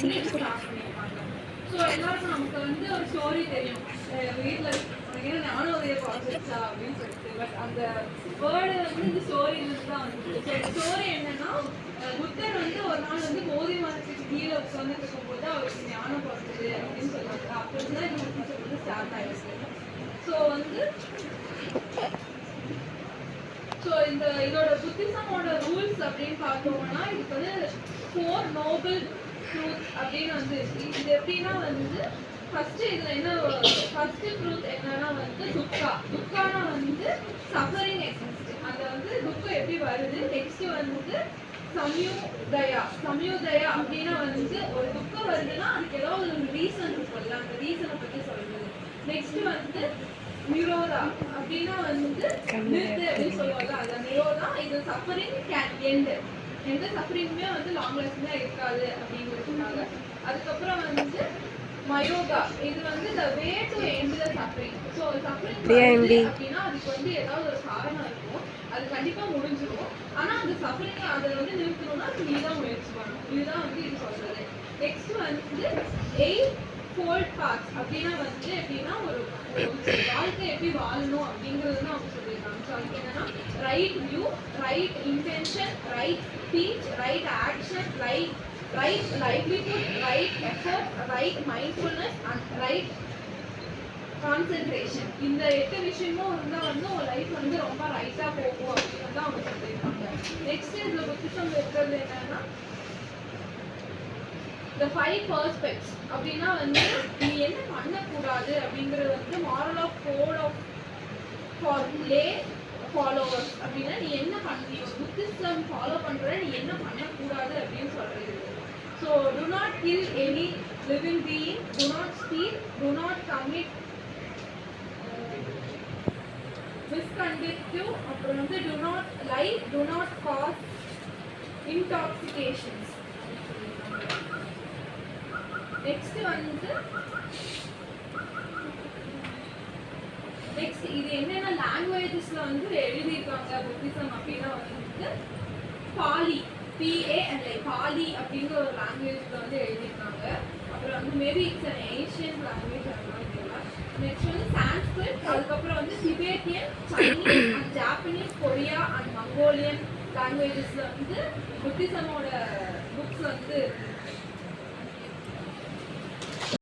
வந்து ஸ்டார்ட் பண்ணியிருப்பாங்க. ஸோ எல்லாருக்கும் நமக்கு வந்து ஒரு ஸ்டோரி தெரியும், வீட்டில் நானும் அதே ப்ராஜெக்ட்ஸா அப்படின்னு சொல்லிட்டு. பட் அந்த வேர்டு வந்து இந்த ஸ்டோரியிலிருந்து தான் வந்துச்சு. ஸோ இந்த ஸ்டோரி என்னன்னா, புத்தர் வந்து ஒரு நாள் வந்து போதி மரத்துக்கு கீழே உட்காந்துட்டு இருக்கும்போது அவருக்கு ஞானம் பிறந்தது அப்படின்னு சொல்லுவாங்க. அப்போ தான் இது வந்து ஸ்டார்ட் ஆயிடுச்சு. ஸோ வந்து இதோட புத்திசமோட ரூல்ஸ் அப்படின்னு பார்த்தோம்னா, இதுக்கு வந்து 4 நோபல் ட்ரூத் அப்படின்னு வந்து இது எப்படின்னா வந்து ஃபர்ஸ்ட் இதுல என்ன ஃபர்ஸ்ட் ட்ரூத் என்னன்னா வந்து துக்கானா வந்து சஃபரிங் எக்ஸிஸ்ட். அந்த வந்து துக்கம் எப்படி வருது. நெக்ஸ்ட் வந்து சம்யோதயா அப்படின்னா வந்து ஒரு துக்கம் வருதுன்னா அதுக்கு ஏதாவது ஒரு ரீசன் இருக்குல்ல, அந்த ரீசனை பத்தி சொல்றது. நெக்ஸ்ட் வந்து நிரோதா அப்படின்னா வந்து நிறுத்து அப்படின்னு சொல்லுவாங்க. அந்த நிரோதா இது சஃபரிங் கேன் எண்ட், எந்த சஃபரிங்குமே வந்து லாங் லாஸ்டிங்கா இருக்காது அப்படிங்கிறதுனால. அதுக்கப்புறம் வந்து மயோகா, இது வந்து the way to end the suffering. So suffering அப்படின்னா அதுக்கு வந்து ஏதாவது ஒரு காரணம் இருக்கும், அது கண்டிப்பா முடிஞ்சிடும். ஆனா அந்த சஃபரிங் அதை வந்து நிறுத்தணும்னா நீ தான் முயற்சி பண்ணணும். இதுதான் வந்து இது சொல்றது. நெக்ஸ்ட் வந்து 8 fold paths அப்படின்னா வந்து எப்படின்னா ஒரு வாழ்க்கை எப்படி வாழணும் அப்படிங்கிறது தான் அவங்க சொல்லியிருக்காங்க. ஸோ அதுக்கு என்னன்னா right view, right intention, right speech, right action, right livelihood, right effort, right mindfulness and right concentration. இந்த 8 விஷயமும் இருந்தால் வந்து உங்க லைஃப் வந்து ரொம்ப ரைட்டா போகும் அப்படின்னு தான் அவங்க சொல்லியிருக்காங்க. நெக்ஸ்ட் இதுல புத்திசம் இருக்கிறது என்னன்னா the 5 perspectives அப்படின்னா வந்து நீ என்ன பண்ணக்கூடாது அப்படிங்கிறது வந்து moral of code of for lay followers. அப்படின்னா நீ என்ன பண்ணியோ புத்திசம் ஃபாலோ பண்ற நீ என்ன பண்ணக்கூடாது அப்படின்னு சொல்றது. So do not kill any living being, do not steal, do not commit misconduct, அப்புறம் வந்து do not lie, do not cause intoxications. Next வந்து இது என்னென்ன லாங்குவேஜஸ்ல வந்து எழுதியிருக்காங்க புத்திசம் அப்படின்னா வந்து பாலி, PALI பாலி அப்படிங்கிற ஒரு லாங்குவேஜ்ல வந்து எழுதியிருக்காங்க. அப்புறம் வந்து maybe it's an Asian language அதெல்லாம் தெரியல. நெக்ஸ்ட் வந்து சான்ஸ்கிரிட், அதுக்கப்புறம் வந்து Tibetan, Chinese and Japanese, Korea and Mongolian லாங்குவேஜஸ்ல வந்து புத்திசமோட புக்ஸ் வந்து